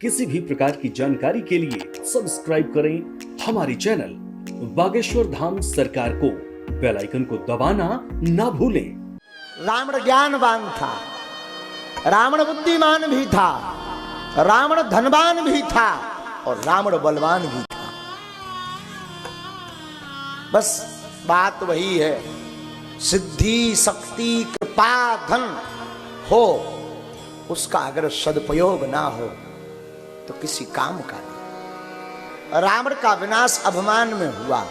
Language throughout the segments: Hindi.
किसी भी प्रकार की जानकारी के लिए सब्सक्राइब करें हमारी चैनल बागेश्वर धाम सरकार को। बेल आइकन को दबाना ना भूलें। रावण ज्ञानवान था, रावण बुद्धिमान भी था, रावण धनवान भी था और रावण बलवान भी था। बस बात वही है, सिद्धि शक्ति कृपा धन हो, उसका अगर सदुपयोग ना हो तो किसी काम का नहीं। रावण का विनाश अभिमान में हुआ।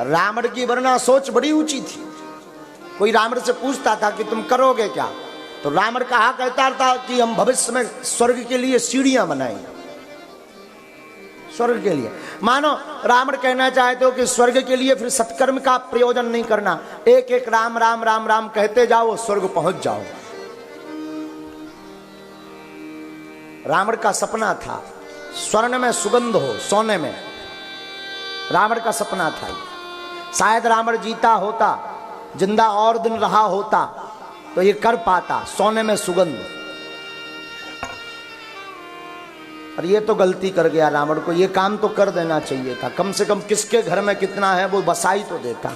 रावण की वरना सोच बड़ी ऊंची थी। कोई रावण से पूछता था कि तुम करोगे क्या, तो रावण कहा कहता था कि हम भविष्य में स्वर्ग के लिए सीढ़ियां बनाएंगे। स्वर्ग के लिए मानो रावण कहना चाहते हो कि स्वर्ग के लिए फिर सत्कर्म का प्रयोजन नहीं करना, एक एक राम राम राम राम कहते जाओ, स्वर्ग पहुंच जाओ। रावण का सपना था स्वर्ण में सुगंध हो, सोने में। रावण का सपना था। शायद रावण जीता होता, जिंदा और दिन रहा होता तो ये कर पाता, सोने में सुगंध। और ये तो गलती कर गया रावण को, ये काम तो कर देना चाहिए था। कम से कम किसके घर में कितना है वो बसाई तो देता।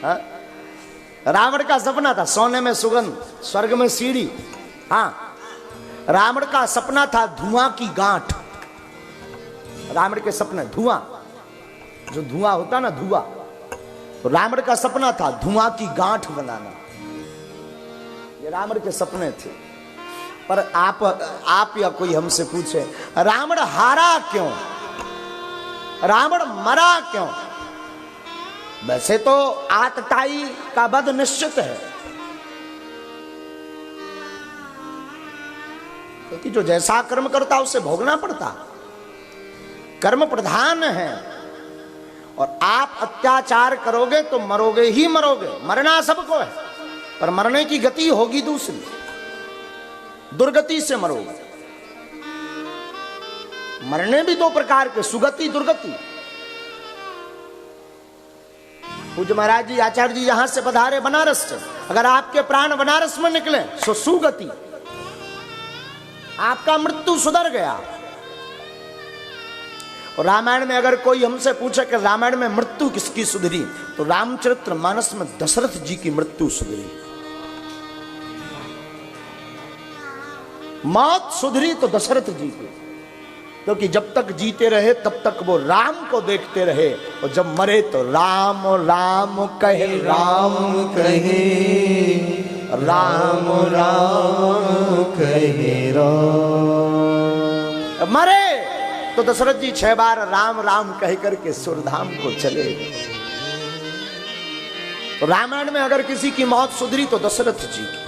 हा? रावण का सपना था सोने में सुगंध, स्वर्ग में सीढ़ी। हाँ, रावण का सपना था धुआं की गांठ। रावण के सपने धुआं, जो धुआं होता ना धुआं, तो रावण का सपना था धुआं की गांठ बनाना। ये रावण के सपने थे। पर आप या कोई हमसे पूछे रावण हारा क्यों, रावण मरा क्यों? वैसे तो आतताई का वध निश्चित है, क्योंकि जो जैसा कर्म करता उसे भोगना पड़ता। कर्म प्रधान है और आप अत्याचार करोगे तो मरोगे ही मरोगे। मरना सबको है, पर मरने की गति होगी दूसरी, दुर्गति से मरोगे। मरने भी दो प्रकार के, सुगति दुर्गति। पूज्य महाराज जी आचार्य जी यहां से पधारे बनारस से, अगर आपके प्राण बनारस में निकले तो सुगति, आपका मृत्यु सुधर गया। और रामायण में अगर कोई हमसे पूछे कि रामायण में मृत्यु किसकी सुधरी, तो रामचरित्र मानस में दशरथ जी की मृत्यु सुधरी। मौत सुधरी तो दशरथ जी की, क्योंकि जब तक जीते रहे तब तक वो राम को देखते रहे, और जब मरे तो राम राम कहे, राम कहे, राम राम कहे राम। मरे तो दशरथ जी 6 बार राम राम कह करके सुरधाम को चले। तो रामायण में अगर किसी की मौत सुधरी तो दशरथ जी की,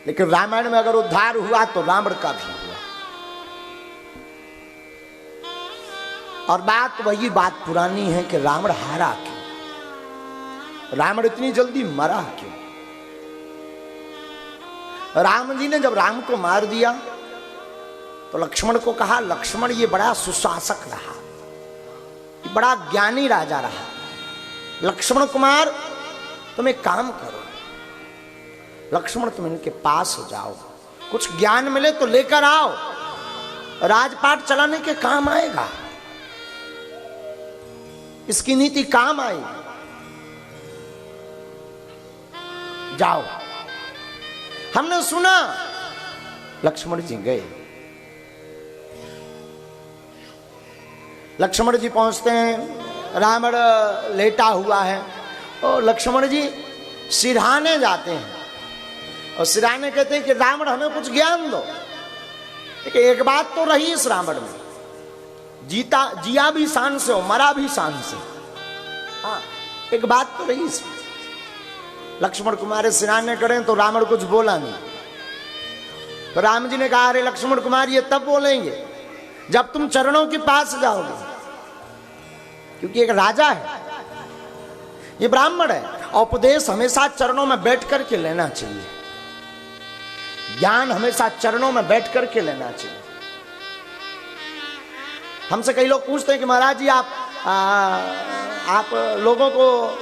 लेकिन रामायण में अगर उद्धार हुआ तो रावण का भी हुआ। और बात वही बात पुरानी है कि रावण हारा क्यों, रावण इतनी जल्दी मरा क्यों? राम जी ने जब राम को मार दिया तो लक्ष्मण को कहा, लक्ष्मण ये बड़ा सुशासक रहा, ये बड़ा ज्ञानी राजा रहा। लक्ष्मण कुमार तुम एक काम करो, लक्ष्मण तुम इनके पास जाओ, कुछ ज्ञान मिले तो लेकर आओ, राजपाट चलाने के काम आएगा, इसकी नीति काम आएगी। जाओ। हमने सुना। लक्ष्मण जी गए। लक्ष्मण जी पहुंचते हैं, रावण लेटा हुआ है और लक्ष्मण जी सिरहाने जाते हैं और सिरहाने कहते हैं कि रावण हमें कुछ ज्ञान दो। लेकिन एक बात तो रही इस रावण में, जिया भी शान से हो, मरा भी शान से। हाँ, एक बात तो रही इसमें। लक्ष्मण कुमार सिरहाने करें तो रावण कुछ बोला नहीं। तो राम जी ने कहा, अरे लक्ष्मण कुमार ये तब बोलेंगे जब तुम चरणों के पास जाओगे, क्योंकि एक राजा है, ये ब्राह्मण है, उपदेश हमेशा चरणों में बैठ करके लेना चाहिए, ज्ञान हमेशा चरणों में बैठ करके लेना चाहिए। हमसे कई लोग पूछते हैं कि महाराज जी आप लोगों को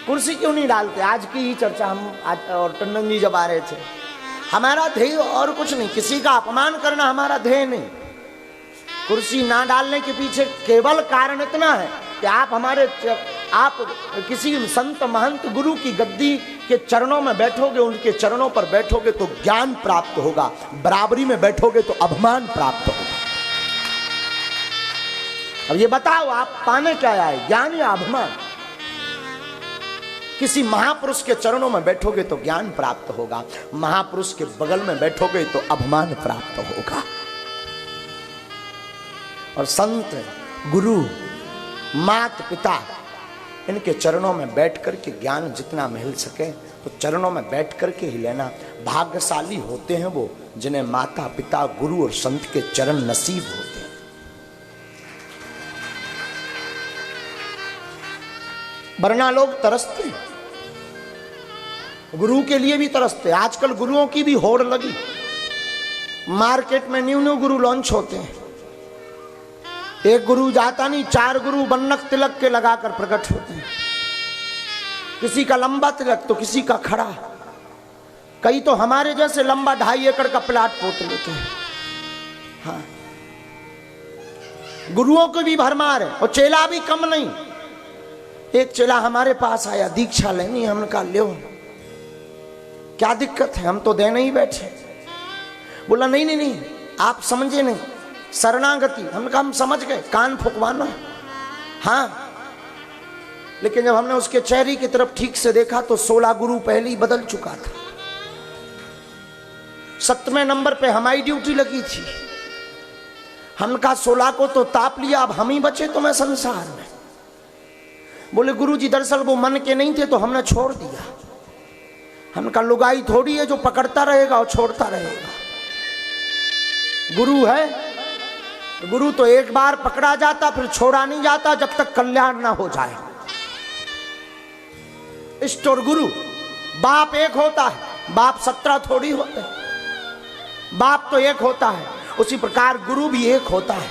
कुर्सी क्यों नहीं डालते? आज की ही चर्चा हम आज और टंडन जी जब आ रहे थे, हमारा ध्येय और कुछ नहीं, किसी का अपमान करना हमारा ध्येय नहीं। कुर्सी ना डालने के पीछे केवल कारण इतना है कि आप किसी संत महंत गुरु की गद्दी के चरणों में बैठोगे, उनके चरणों पर बैठोगे तो ज्ञान प्राप्त होगा, बराबरी में बैठोगे तो अभिमान प्राप्त होगा। अब ये बताओ आप पाने क्या आए, ज्ञान या अभिमान? किसी महापुरुष के चरणों में बैठोगे तो ज्ञान प्राप्त होगा, महापुरुष के बगल में बैठोगे तो अभिमान प्राप्त होगा। और संत गुरु माता पिता इनके चरणों में बैठ करके ज्ञान जितना मिल सके तो चरणों में बैठ करके ही लेना। भाग्यशाली होते हैं वो जिन्हें माता पिता गुरु और संत के चरण नसीब होते हैं। वरना लोग तरसते हैं, गुरु के लिए भी तरसते। आजकल गुरुओं की भी होड़ लगी, मार्केट में न्यू न्यू गुरु लॉन्च होते हैं। एक गुरु जाता नहीं, 4 गुरु बन्नक तिलक के लगाकर प्रकट होते हैं। किसी का लंबा तिलक तो किसी का खड़ा, कई तो हमारे जैसे लंबा 2.5 एकड़ का प्लाट पोत लेते हैं। हाँ, गुरुओं को भी भरमार है और चेला भी कम नहीं। एक चेला हमारे पास आया, दीक्षा लेनी, हमने कहा लो, क्या दिक्कत है, हम तो देने ही बैठे। बोला नहीं नहीं नहीं, आप समझे नहीं, शरणागति। हमने कहा हम समझ गए, कान फुकवाना। हाँ, लेकिन जब हमने उसके चेहरे की तरफ ठीक से देखा तो 16 गुरु पहले ही बदल चुका था। 7वें नंबर पे हमारी ड्यूटी लगी थी। हमने कहा 16 को तो ताप लिया, अब हम ही बचे तो मैं संसार में। बोले गुरु जी दरअसल वो मन के नहीं थे तो हमने छोड़ दिया। हमने कहा लुगाई थोड़ी है जो पकड़ता रहेगा और छोड़ता रहेगा। गुरु है, गुरु तो एक बार पकड़ा जाता फिर छोड़ा नहीं जाता जब तक कल्याण ना हो जाए। इष्ट और गुरु, बाप एक होता है, बाप 17 थोड़ी होते हैं। बाप तो एक होता है, उसी प्रकार गुरु भी एक होता है,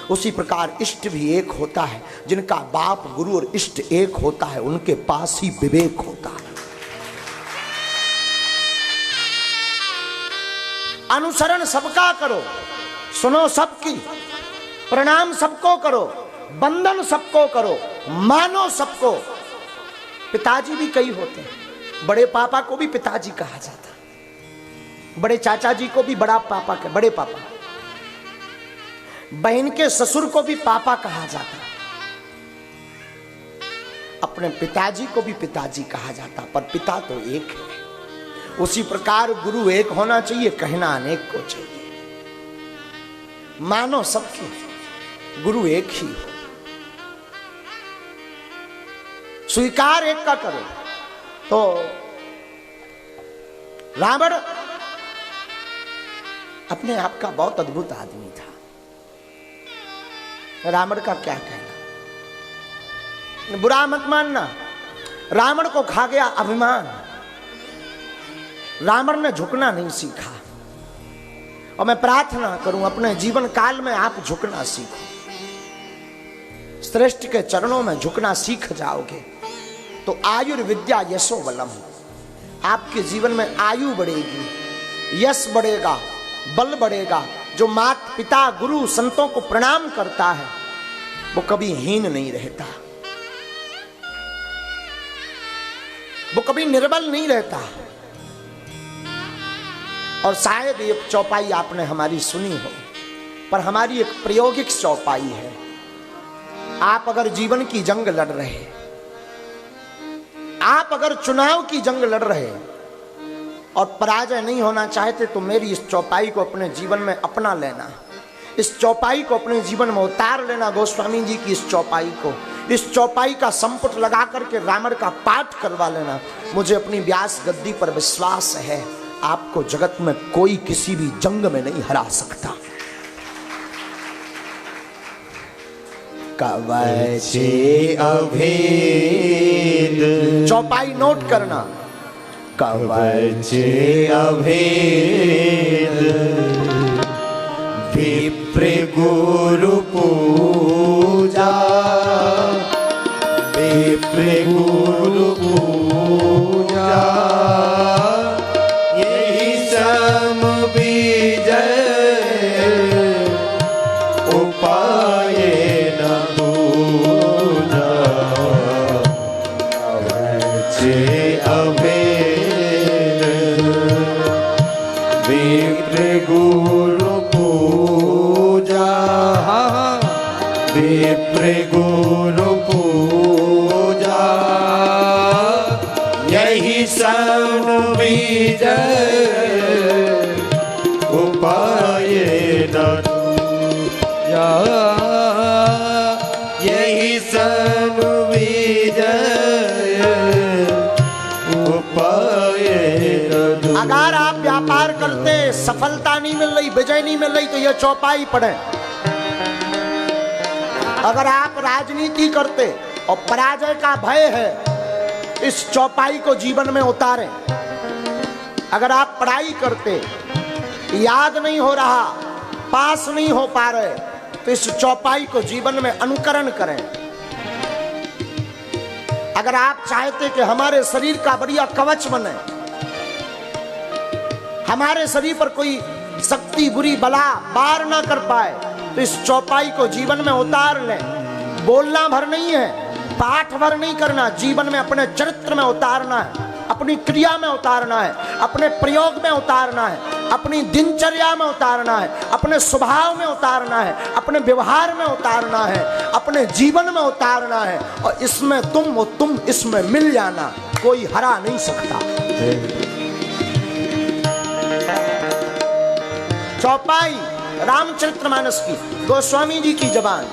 उसी प्रकार इष्ट भी एक होता है। जिनका बाप गुरु और इष्ट एक होता है उनके पास ही विवेक होता है। अनुसरण सबका करो, सुनो सबकी, प्रणाम सबको करो, बंदन सबको करो, मानो सबको। पिताजी भी कई होते हैं, बड़े पापा को भी पिताजी कहा जाता है, बड़े चाचा जी को भी बड़ा पापा के बड़े पापा, बहन के ससुर को भी पापा कहा जाता है, अपने पिताजी को भी पिताजी कहा जाता, पर पिता तो एक है। उसी प्रकार गुरु एक होना चाहिए, कहना अनेक को चाहिए। मानो सबकी, गुरु एक ही हो, स्वीकार एक का करो। तो रावण अपने आप का बहुत अद्भुत आदमी था। रावण का क्या कहना, बुरा मत मानना, रावण को खा गया अभिमान। रावण ने झुकना नहीं सीखा, और मैं प्रार्थना करूं अपने जीवन काल में आप झुकना सीखो। श्रेष्ठ के चरणों में झुकना सीख जाओगे तो आयुर्विद्या यशो बलम, आपके जीवन में आयु बढ़ेगी, यश बढ़ेगा, बल बढ़ेगा। जो माता पिता गुरु संतों को प्रणाम करता है वो कभी हीन नहीं रहता, वो कभी निर्बल नहीं रहता। और शायद ये चौपाई आपने हमारी सुनी हो, पर हमारी एक प्रायोगिक चौपाई है। आप अगर जीवन की जंग लड़ रहे, आप अगर चुनाव की जंग लड़ रहे और पराजय नहीं होना चाहते तो मेरी इस चौपाई को अपने जीवन में अपना लेना, इस चौपाई को अपने जीवन में उतार लेना। गोस्वामी जी की इस चौपाई को, इस चौपाई का संपुट लगा करके रामायण का पाठ करवा लेना। मुझे अपनी व्यास गद्दी पर विश्वास है, आपको जगत में कोई किसी भी जंग में नहीं हरा सकता। कवचे अभेद, चौपाई नोट करना, कवचे अभेद, विप्र गुरु पूजा, विप्र विप्र गुरु पूजा यही सम विजय उपाय न दूजा जे अभेद विप्र गुरु पूजा विप्र गुरु पूजा यही सन विजय उपाय न दूजा यही सन विजय उपाय न दूजा। अगर आप व्यापार करते सफलता नहीं मिल रही, विजय नहीं मिल रही, तो यह चौपाई पढ़े। अगर आप राजनीति करते और पराजय का भय है, इस चौपाई को जीवन में उतारें। अगर आप पढ़ाई करते, याद नहीं हो रहा, पास नहीं हो पा रहे, तो इस चौपाई को जीवन में अनुकरण करें। अगर आप चाहते कि हमारे शरीर का बढ़िया कवच बने, हमारे शरीर पर कोई शक्ति बुरी बला वार ना कर पाए, तो इस चौपाई को जीवन में उतार लें। बोलना भर नहीं है, पाठ भर नहीं करना, जीवन में अपने चरित्र में उतारना है, अपनी क्रिया में उतारना है, अपने प्रयोग में उतारना है, अपनी दिनचर्या में उतारना है, अपने स्वभाव में उतारना है, अपने व्यवहार में उतारना है, अपने जीवन में उतारना है। और इसमें तुम इसमें मिल जाना, कोई हरा नहीं सकता। चौपाई रामचरितमानस की, गोस्वामी जी की जबान।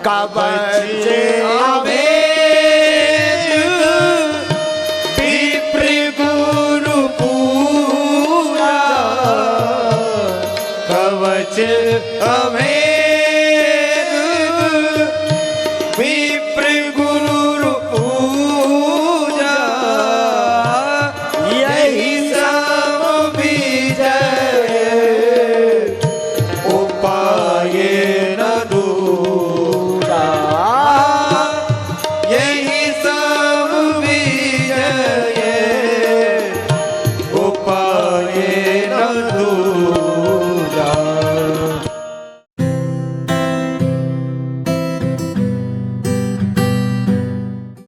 कवच अभेद विप्र गुरु पूजा कवच अभेद